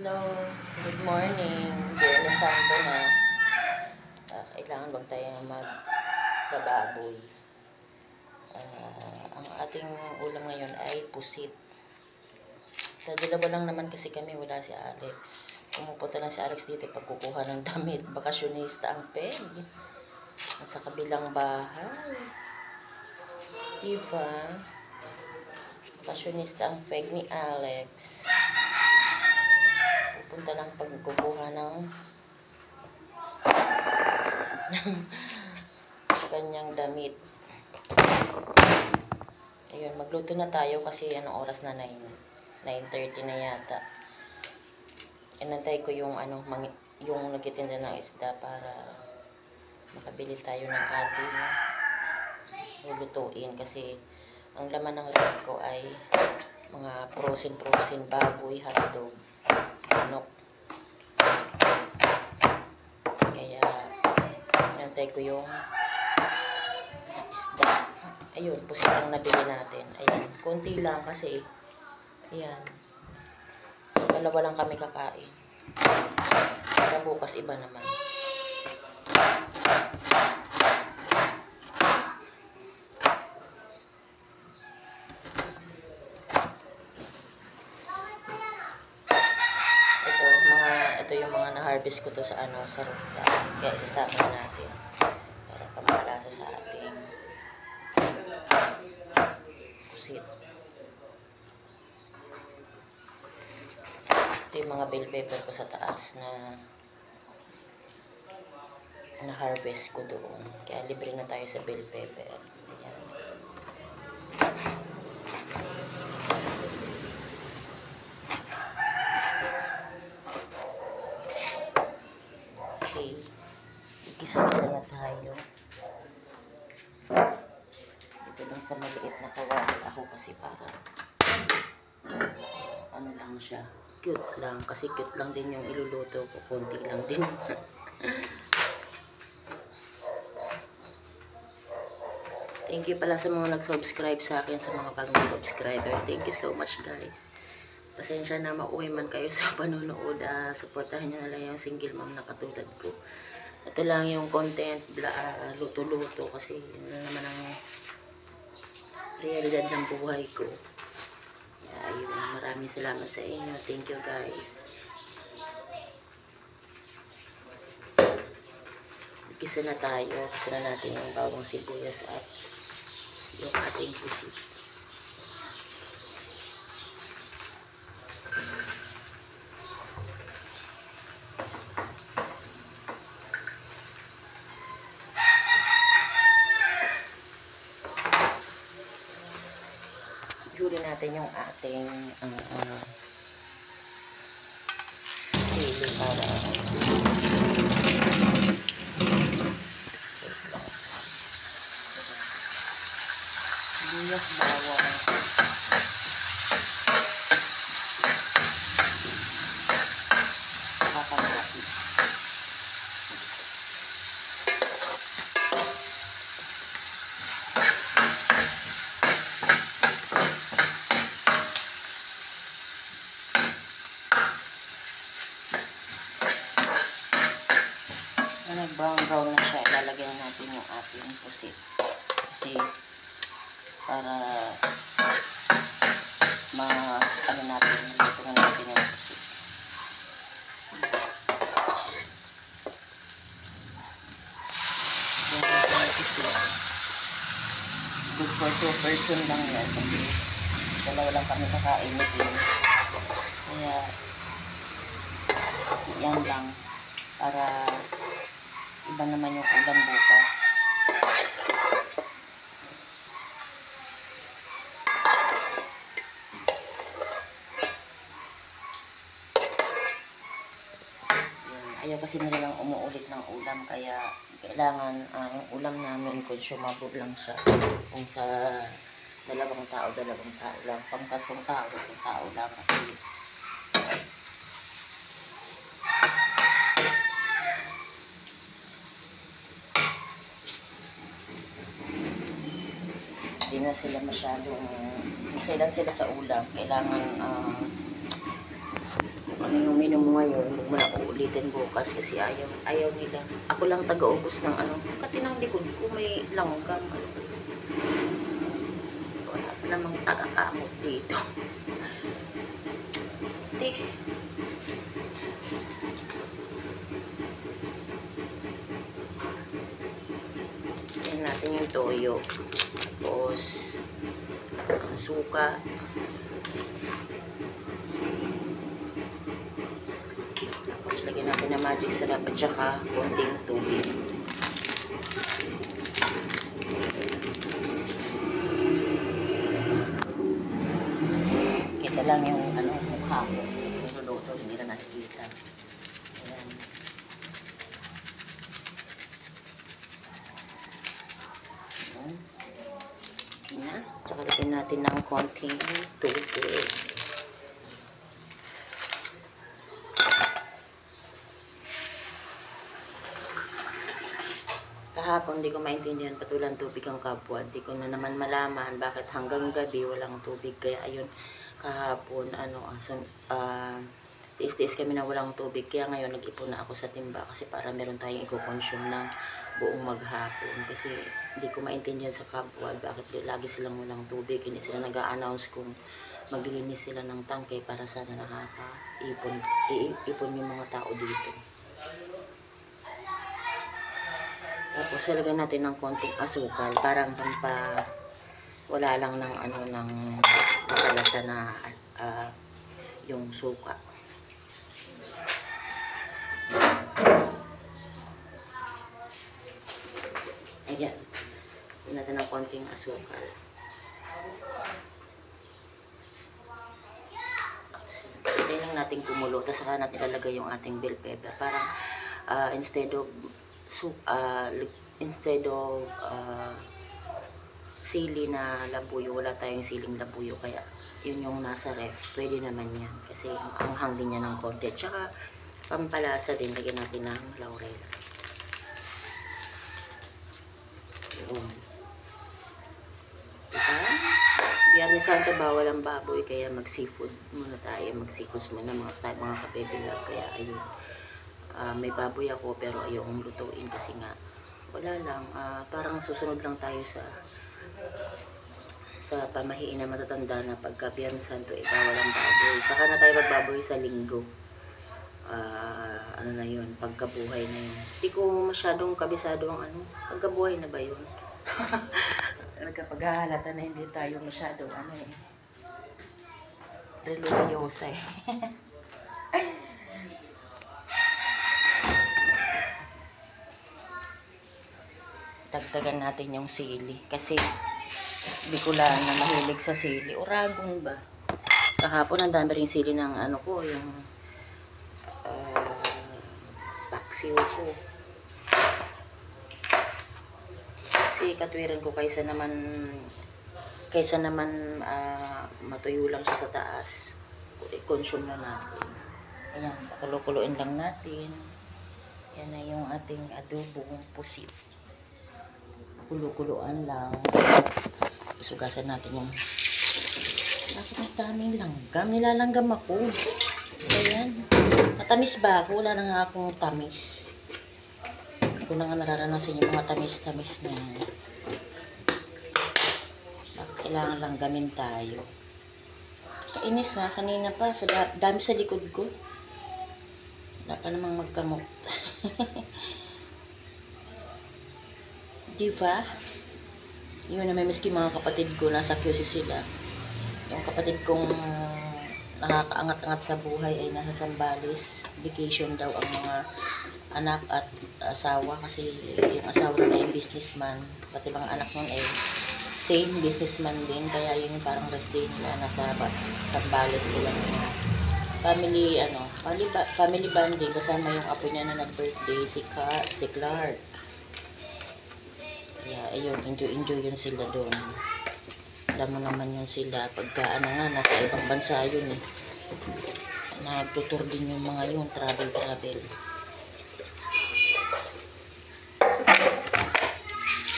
Hello, good morning. Biyernes Santo na. Kailangan wag tayong magbababoy. Ang ating ulam ngayon ay pusit. Sa dalawa lang naman kasi kami, wala si Alex. Pumupunta lang si Alex dito pagkukuha ng damit. Bakasyonista ang peg. Nasa kabilang bahay. Diba? Bakasyonista ang peg ni Alex. Punta lang pagkukuha ng kanyang damit. Ayun, magluto na tayo kasi anong oras na 9:30 na yata. Inantay ko yung yung nagtitinda ng isda para makabili tayo ng ating lulutuin kasi ang laman ng rep ko ay mga frozen baboy, hotdog, manok. Kaya inantay ko yung isda. Ayun, pusit ang nabili natin. Ayan, konti lang kasi ayan, dalawa lang kami kakain. Para bukas iba naman. Ito yung mga na-harvest ko to sa sa rooftop. Kaya isasama natin para pamalasa sa ating pusit. Ito yung mga bell pepper ko sa taas na harvest ko doon. Kaya libre na tayo sa bell pepper. Ayan. Okay. Igisa-gisa na tayo. Ito lang sa maliit na kawali ako kasi para ano lang siya. Cute lang. Kasi cute lang din yung iluluto ko. Konti lang din. Thank you pala sa mga nag-subscribe sa akin, sa mga bagong subscriber. Thank you so much, guys. Pasensya na mauwi man kayo sa panonood. Supportahan nyo na lang yung single mom na katulad ko. Ito lang yung content, luto-luto kasi yun naman ang realidad ng buhay ko. Ayun, maraming salamat sa inyo. Thank you, guys. Gisa na tayo. Gisa na natin yung bawang sibuyas at yung ating pusit. Huli natin yung ating sili para sibuyas, bawang, kakamati. Nag-brown na siya, ilalagyan natin yung ating pusit. Kasi para natin yung pusit. Good for 2 person lang yan kasi dalawa lang kami kakain nito. Kaya yan lang para iba naman yung ulam bukas. Ayaw kasi nila lang umuulit ng ulam kaya kailangan ang ulam namin consumable lang siya. Kung sa dalawang tao lang. Pang-tatlong tao lang kasi hindi na sila masyadong isa lang sila sa ulam. Kailangan yung minimum ulitin bukas kasi ayaw nila. Ako lang taga-ubos ng ano. Katinang likod ko may langgam. Wala pa namang taga-kamot dito. Yan natin yung toyo. Tapos suka. Tapos lagyan natin ng magic syrup at saka konting tubig. Kita lang yung ano, mukha ko. Niluluto, hindi na nakikita. Ayan. Ayan. Na. Tsaka lagyan natin ng konting tubig. Kahapon, hindi ko maintindihan patulang tubig ang kapwa. Hindi ko na naman malaman bakit hanggang gabi walang tubig. Kaya ayun, kahapon, tiis-tiis kami na walang tubig. Kaya ngayon, nag-ipon na ako sa timba kasi para meron tayong i-consume ng buong maghapon. Kasi hindi ko maintindihan sa kapwa bakit lagi silang walang tubig. Hindi sila nag-a-announce kung maglilinis sila ng tangke para sana nakaka-ipon yung mga tao dito. Tapos ilagay natin ng konting asukal, parang wala lang ng ng lasa-lasa na yung suka. Ayan. Ilagay natin ng konting asukal. Ilagay lang natin kumulo, tapos saka natin ilalagay yung ating bell pepper. Parang instead of sili na labuyo, wala tayong siling labuyo, kaya yun yung nasa ref, pwede naman yan kasi anghang din yan ng konti. Tsaka pampalasa din, lagyan natin ng laurel. Yun. Diba? Biyernes Santo bawal ang baboy, kaya mag seafood muna tayo, mag-seafoods muna mga kabebilab. Kaya ayun, may baboy ako pero ayokong lutuin kasi nga wala lang, parang susunod lang tayo sa pamahiin na matatanda na pagka Biyernes Santo bawal ang baboy. Saka na tayo magbaboy sa linggo. Ano na yun, pagkabuhay na yun. Hindi ko masyadong kabisado ang pagkabuhay na ba yun? Nagkapaghahalata na hindi tayo masyadong religyosa Dagdagan natin yung sili kasi Bicolana na mahilig sa sili. Uragon ba? Kahapon ang dami rin sili ng yung paksiw ko. Kasi katwiran ko kaysa naman matuyo lang siya sa taas. I-consume na natin. Ayan, pakulo-kuloin lang natin. Yan na yung ating adobong pusit. Kulo-kuloan lang. Isugasan natin yung bakit ang daming langgam? Nilalanggam ako. Ayan. Matamis ba ako? Wala na nga akong tamis. Ako na nga nararanasan yung mga tamis-tamis na bakit kailangan langgamin tayo. Kainis ha. Kanina pa. Dami sa likod ko. Wala pa namang magkamot. Diba? Yun na may miski mga kapatid ko, nasa QC sila. Yung kapatid kong nakakaangat-angat sa buhay ay nasa Zambales. Vacation daw ang mga anak at asawa kasi yung asawa na ay businessman. Pati mga anak nun ay same businessman din. Kaya yun yung parang rest day nila, nasa Zambales sila. Family bonding kasama yung apo niya na nag-birthday, si Clark. Yeah, ayun, enjoy yun sila doon. Alam mo naman yun sila, pagka nasa ibang bansa yun nagtutur din yung mga yun, travel.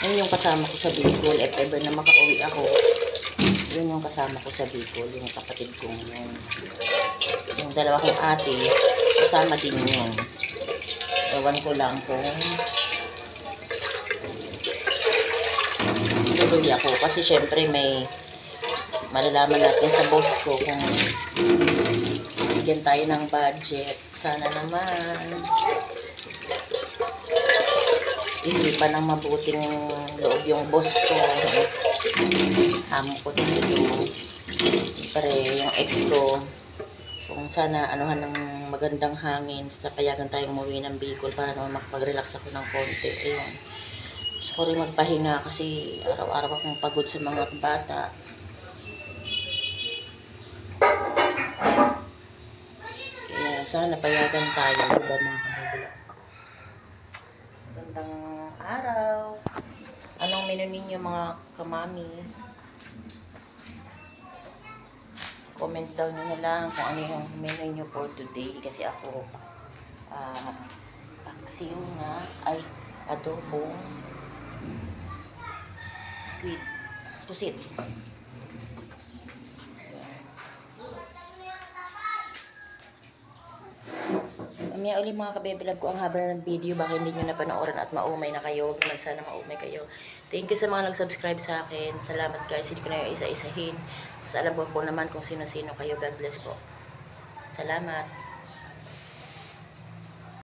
Yun yung kasama ko sa Bicol, if ever na makauwi ako, yun yung kasama ko sa Bicol, yung kapatid kong yun. Yung dalawa kong ate, kasama din yun. Ewan ko lang kung tuloy ako. Kasi syempre may malalaman natin sa boss ko kung bigyan tayo ng budget. Sana naman hindi pa ng mabuting loob yung boss ko. Amo ko din yung pare yung ex ko. Kung sana anuhan ng magandang hangin sa payagan tayong umuwi ng Bicol para naman makapag-relax ako ng konti. Ayun. Gusto ko rin magpahinga kasi araw-araw akong pagod sa mga bata. Kaya sana payagan tayo, diba mga kabibulak? Magandang araw. Anong menu ninyo mga kamami? Comment down nyo na lang kung ano yung menu nyo for today. Kasi ako, paksiw na, ay, adobong squid, pusit. Mamaya ulit mga kabebelag ko ang haba na ng video. Baka hindi nyo napanoorin at maumay na kayo. Huwag naman sana maumay kayo. Thank you sa mga nag-subscribe sa akin. Salamat guys. Hindi ko na yung isa-isahin. Mas alam ko po naman kung sino-sino kayo. God bless po. Salamat.